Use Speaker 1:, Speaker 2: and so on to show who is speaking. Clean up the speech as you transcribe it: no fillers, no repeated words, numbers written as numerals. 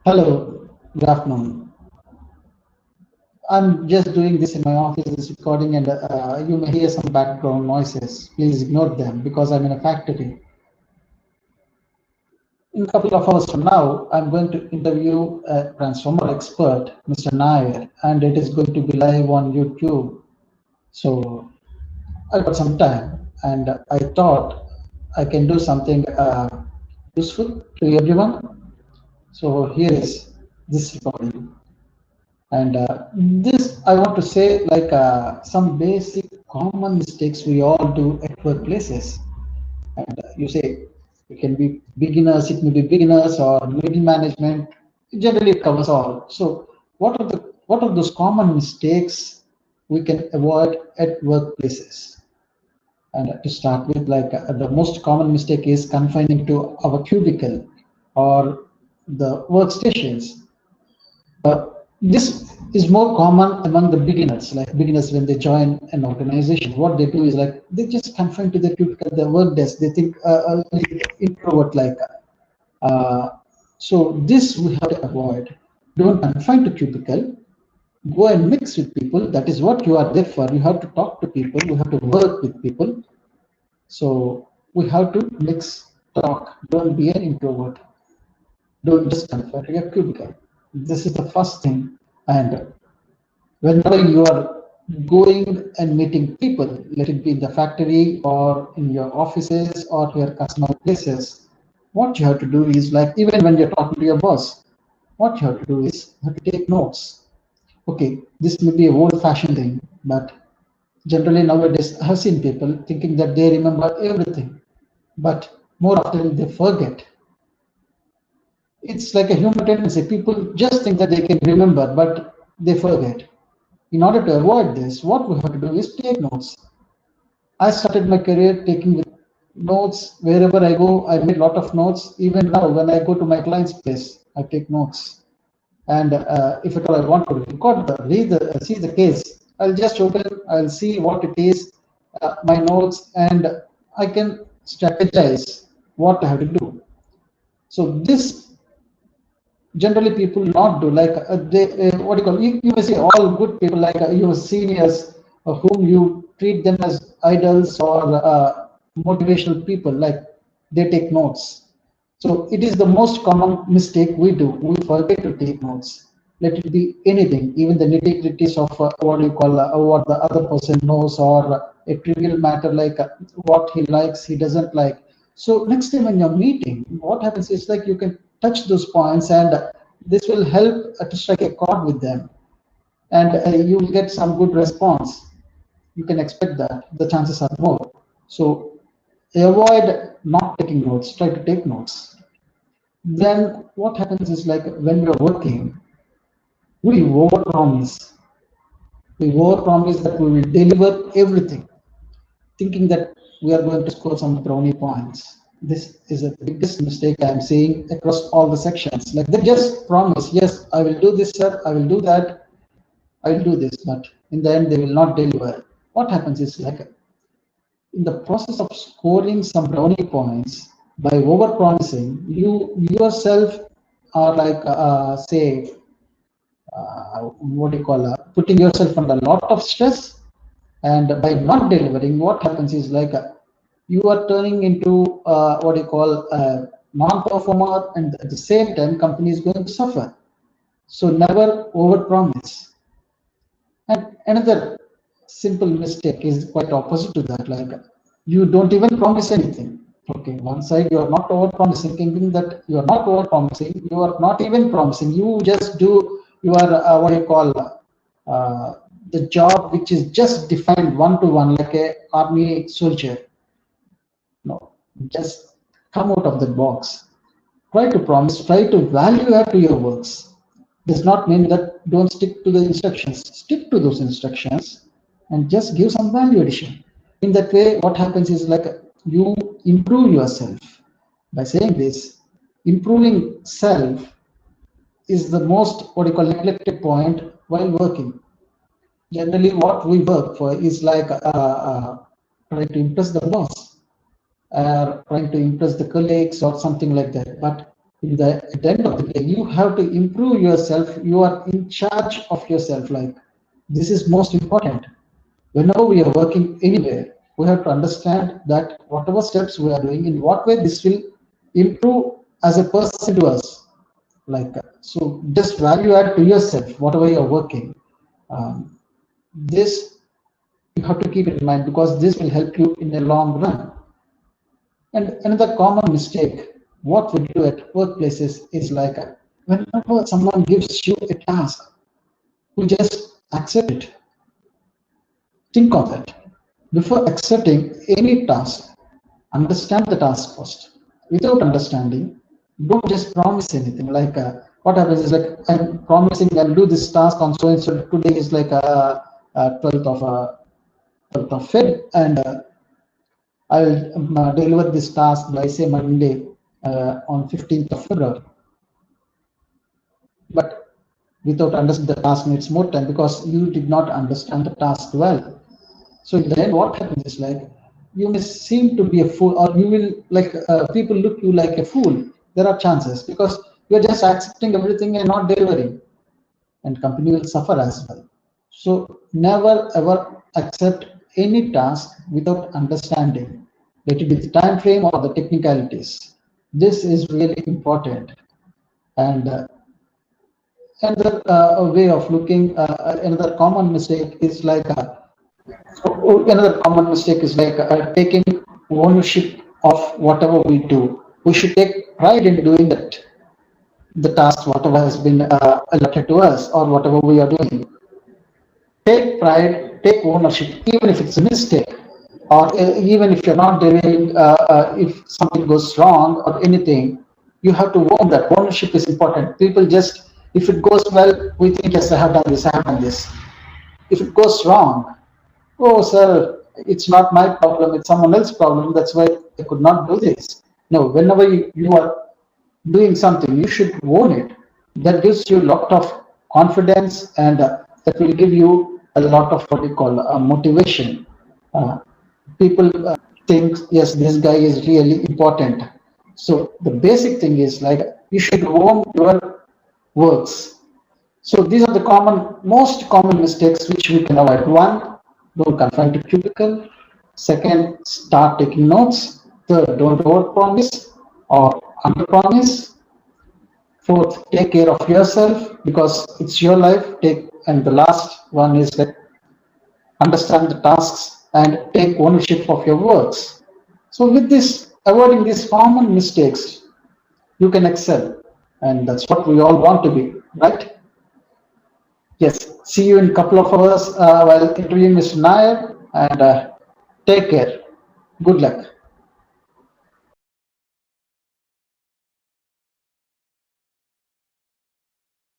Speaker 1: Hello, good afternoon. I'm just doing this in my office, this recording, and you may hear some background noises. Please ignore them because I'm in a factory. In a couple of hours from now, I'm going to interview a transformer expert, Mr. Nair, and it is going to be live on YouTube. So I got some time, and I thought I can do something useful to everyone. So here is this recording. And this, I want to say, like some basic common mistakes we all do at workplaces. And you say it can be beginners, it may be beginners or middle management. Generally, it covers all. So, what are those common mistakes we can avoid at workplaces? And to start with, like the most common mistake is confining to our cubicle or the workstations. This is more common among the beginners, like beginners when they join an organization. What they do is like they just confine to their cubicle, their work desk. They think introvert like. Uh, so this we have to avoid. Don't confine to cubicle. Go and mix with people. That is what you are there for. You have to talk to people. You have to work with people. So we have to mix, talk. Don't be an introvert. Don't just confine to your cubicle. This is the first thing. And whenever you are going and meeting people, let it be in the factory or in your offices or your customer places, what you have to do is like even when you're talking to your boss, what you have to do is you have to take notes. Okay, this may be a old-fashioned thing, but generally nowadays I have seen people thinking that they remember everything, but more often they forget. It's like a human tendency. People just think that they can remember, but they forget. In order to avoid this, what we have to do is take notes. I started my career taking notes wherever I go. I made a lot of notes. Even now, when I go to my client's place, I take notes. And if at all I want to record see the case, I'll just open. I'll see what it is, my notes, and I can strategize what I have to do. So this generally people not do like they what do you call you may say all good people like your seniors whom you treat them as idols or motivational people like they take notes. So it is the most common mistake we do. We forget to take notes. Let it be anything, even the nitty gritties of what you call what the other person knows or a trivial matter like what he likes, he doesn't like. So next time when you're meeting, what happens is like you can touch those points, and this will help to strike a chord with them, and you will get some good response. You can expect that the chances are more. So avoid not taking notes. Try to take notes. Then what happens is like when you're working, we overpromise. We overpromise that we will deliver everything, thinking that we are going to score some brownie points. This is the biggest mistake I'm seeing across all the sections. Like they just promise, yes, I will do this, sir, I will do that, I will do this, but in the end they will not deliver. What happens is like in the process of scoring some brownie points by over promising, you yourself are like say what do you call putting yourself under a lot of stress, and by not delivering what happens is like you are turning into what do you call a non-performer, and at the same time company is going to suffer. So never over promise. And another simple mistake is quite opposite to that, like you don't even promise anything. Okay, one side you are not over promising, thinking that you are not over promising, you are not even promising, you just do your what do you call the job which is just defined one to one like a army soldier. No, just come out of the box. Try to promise, try to value add to your works. Does not mean that don't stick to the instructions. Stick to those instructions and just give some value addition. In that way, what happens is like you improve yourself. By saying this, improving self is the most what you call neglected point while working. Generally, what we work for is like trying to impress the boss, trying to impress the colleagues or something like that. But At the end of the day, you have to improve yourself. You are in charge of yourself. Like, this is most important. Whenever we are working anywhere, we have to understand that whatever steps we are doing, in what way this will improve as a person to us. Like, so just value add to yourself, whatever you are working. Um, this you have to keep it in mind because this will help you in the long run. And another common mistake, what we do at workplaces is like, whenever someone gives you a task, we just accept it. Think of that. Before accepting any task, understand the task first. Without understanding, don't just promise anything. Like, what happens is like, I'm promising I'll do this task on so and so. Today is like 12th of Feb, and I will deliver this task by say Monday on 15th of February. But without understanding the task needs more time because you did not understand the task well. So in the end, what happens is like, you may seem to be a fool, or you will like people look you like a fool. There are chances because you are just accepting everything and not delivering, and company will suffer as well. So never ever accept any task without understanding, let it be the time frame or the technicalities. This is really important. And another way of looking, another common mistake is like another common mistake is like taking ownership of whatever we do. We should take pride in doing that, the task, whatever has been allotted to us or whatever we are doing. Take pride, take ownership, even if it's a mistake, or even if you're not doing, if something goes wrong or anything, you have to own that. Ownership is important. People just, if it goes well, we think, yes, I have done this, I have done this. If it goes wrong, oh, sir, it's not my problem, it's someone else's problem. That's why I could not do this. No, whenever you are doing something, you should own it. That gives you a lot of confidence, and that will give you a lot of what you call motivation. Uh, People think, yes, this guy is really important. So the basic thing is like, you should own your works. So these are the most common mistakes which we can avoid. One, don't confine to cubicle. Second, start taking notes. Third, don't overpromise or underpromise. Fourth, take care of yourself because it's your life. And the last one is that understand the tasks and take ownership of your works. So with this, avoiding these common mistakes, you can excel, and that's what we all want to be, right? Yes, see you in a couple of hours while interviewing Mr. Nair, and take care. Good luck.